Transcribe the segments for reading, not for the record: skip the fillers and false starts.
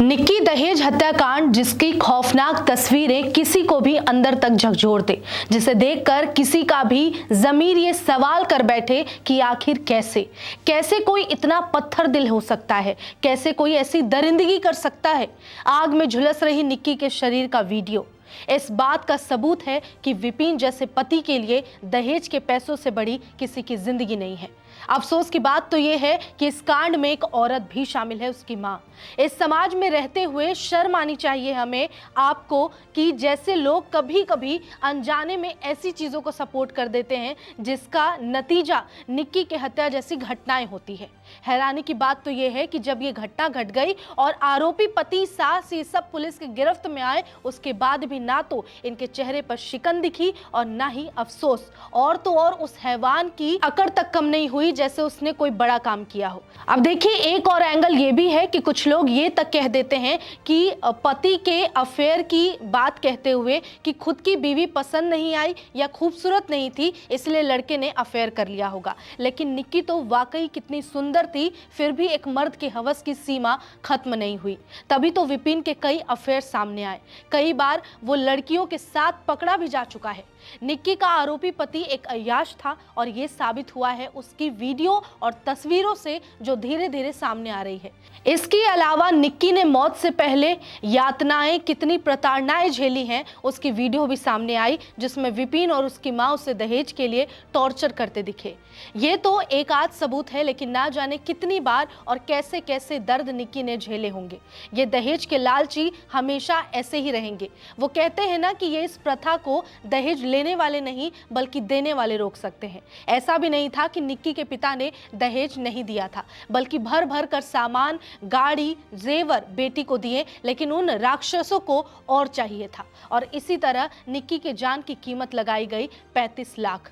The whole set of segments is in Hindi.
निक्की दहेज हत्याकांड, जिसकी खौफनाक तस्वीरें किसी को भी अंदर तक झकझोर दे, जिसे देखकर किसी का भी ज़मीर ये सवाल कर बैठे कि आखिर कैसे कोई इतना पत्थर दिल हो सकता है, कैसे कोई ऐसी दरिंदगी कर सकता है। आग में झुलस रही निक्की के शरीर का वीडियो इस बात का सबूत है कि विपिन जैसे पति के लिए दहेज के पैसों से बड़ी किसी की जिंदगी नहीं है। अफसोस की बात तो यह है कि इस कांड में एक औरत भी शामिल है, उसकी मां। इस समाज में रहते हुए शर्म आनी चाहिए हमें आपको कि जैसे लोग कभी कभी अनजाने में ऐसी चीजों को सपोर्ट कर देते हैं जिसका नतीजा निक्की के हत्या जैसी घटनाएं होती है। हैरानी की बात तो यह है कि जब ये घटना घट गई और आरोपी पति सास ये सब पुलिस के गिरफ्त में आए, उसके बाद भी ना तो इनके चेहरे पर शिकन दिखी और ना ही अफसोस, और तो और उस हैवान की अकड़ तक कम नहीं हुई जैसे उसने कोई बड़ा काम किया हो। अब देखिए, एक और एंगल ये भी है कि कुछ लोग ये तक कह देते हैं कि पति के अफेयर की बात कहते हुए कि खुद की बीवी पसंद नहीं आई या खूबसूरत नहीं थी, इसलिए लड़के ने अफेयर कर लिया होगा। लेकिन निक्की तो वाकई कितनी सुंदर थी, फिर भी एक मर्द के हवस की सीमा खत्म नहीं हुई। तभी तो विपिन के कई अफेयर सामने आए, कई बार वो लड़कियों के साथ पकड़ा भी जा चुका है। निक्की का आरोपी पति एक अय्याश था और ये साबित हुआ है उसकी वीडियो और तस्वीरों से जो धीरे धीरे सामने आ रही है। इसके अलावा निक्की ने मौत से पहले यातनाएं, कितनी प्रताड़नाएं झेली हैं, उसकी वीडियो भी सामने आई जिसमें विपिन और उसकी मां उसे दहेज के लिए टॉर्चर करते दिखे। ये तो एक आध सबूत है, लेकिन ना जाने कितनी बार और कैसे कैसे दर्द निक्की ने झेले होंगे। ये दहेज के लालची हमेशा ऐसे ही रहेंगे। वो कहते हैं ना कि ये इस प्रथा को दहेज लेने वाले नहीं बल्कि देने वाले रोक सकते हैं। ऐसा भी नहीं था कि निक्की के पिता ने दहेज नहीं दिया था, बल्कि भर भर कर सामान, गाड़ी, जेवर बेटी को दिए, लेकिन उन राक्षसों को और चाहिए था। और इसी तरह निक्की के जान की कीमत लगाई गई 35 लाख।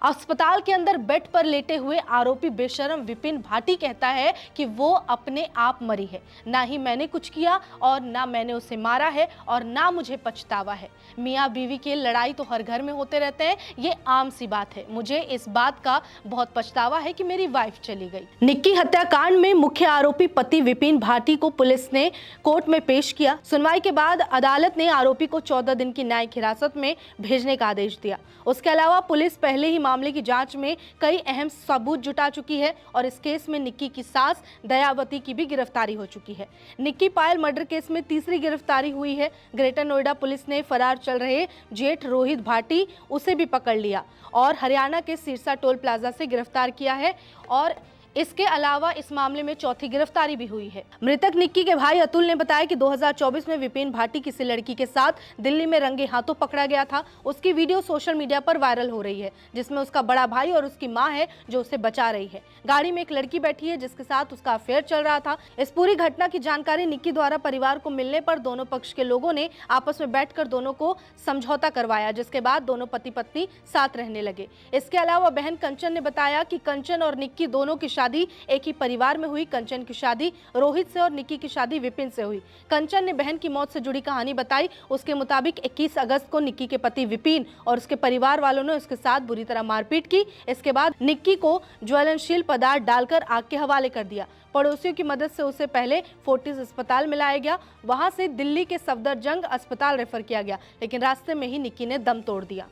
अस्पताल के अंदर बेड पर लेटे हुए आरोपी बेशरम विपिन भाटी कहता है कि वो अपने आप मरी है, ना ही मैंने कुछ किया और ना मैंने उसे मारा है और ना मुझे पछतावा है। मियाँ बीवी की लड़ाई तो हर घर में होते रहते हैं, ये आम सी बात है। मुझे इस बात का बहुत पछतावा है कि मेरी वाइफ चली गई। निक्की हत्याकांड में मुख्य आरोपी पति विपिन भाटी को पुलिस ने कोर्ट में पेश किया। सुनवाई के बाद अदालत ने आरोपी को 14 दिन की न्यायिक हिरासत में भेजने का आदेश दिया। उसके अलावा पुलिस पहले ही मामले की जांच में कई अहम सबूत जुटा चुकी है और इस केस में निक्की की सास दयावती की भी गिरफ्तारी हो चुकी है। निक्की पायल मर्डर केस में तीसरी गिरफ्तारी हुई है। ग्रेटर नोएडा पुलिस ने फरार चल रहे जेठ रोहित भाटी उसे भी पकड़ लिया और हरियाणा के सिरसा टोल प्लाजा से गिरफ्तार किया है। और इसके अलावा इस मामले में चौथी गिरफ्तारी भी हुई है। मृतक निक्की के भाई अतुल ने बताया कि 2024 में विपिन भाटी किसी लड़की के साथ दिल्ली में रंगे हाथों पकड़ा गया था। उसकी वीडियो सोशल मीडिया पर वायरल हो रही है, जिसमें उसका बड़ा भाई और उसकी मां है जो उसे बचा रही है। गाड़ी में एक लड़की बैठी है जिसके साथ उसका अफेयर चल रहा था। इस पूरी घटना की जानकारी निक्की द्वारा परिवार को मिलने पर दोनों पक्ष के लोगों ने आपस में बैठकर दोनों को समझौता करवाया, जिसके बाद दोनों पति पत्नी साथ रहने लगे। इसके अलावा बहन कंचन ने बताया कि कंचन और निक्की दोनों की शादी एक ही परिवार में हुई। कंचन की शादी रोहित से और निक्की की शादी विपिन से हुई। कंचन ने बहन की मौत से जुड़ी कहानी बताई। उसके मुताबिक 21 अगस्त को निक्की के पति विपिन और उसके परिवार वालों ने उसके साथ बुरी तरह मारपीट की। इसके बाद निक्की को ज्वलनशील पदार्थ डालकर आग के हवाले कर दिया। पड़ोसियों की मदद से उसे पहले फोर्टिस अस्पताल में लाया गया, वहां से दिल्ली के सफदरजंग अस्पताल रेफर किया गया, लेकिन रास्ते में ही निक्की ने दम तोड़ दिया।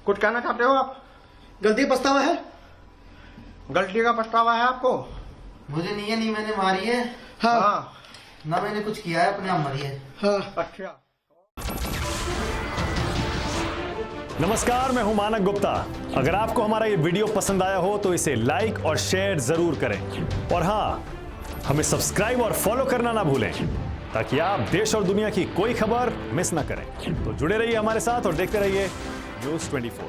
कुछ कहना चाहते हो आप? गलती पछतावा है? गलती का पछतावा है आपको? मुझे नहीं है, नहीं मैंने मारी है। हाँ। ना मैंने कुछ किया है, अपने आप मरी है। हाँ। अच्छा। नमस्कार, मैं हूं मानक गुप्ता। अगर आपको हमारा ये वीडियो पसंद आया हो तो इसे लाइक और शेयर जरूर करें, और हाँ, हमें सब्सक्राइब और फॉलो करना ना भूलें ताकि आप देश और दुनिया की कोई खबर मिस ना करें। तो जुड़े रहिए हमारे साथ और देखते रहिए News 24।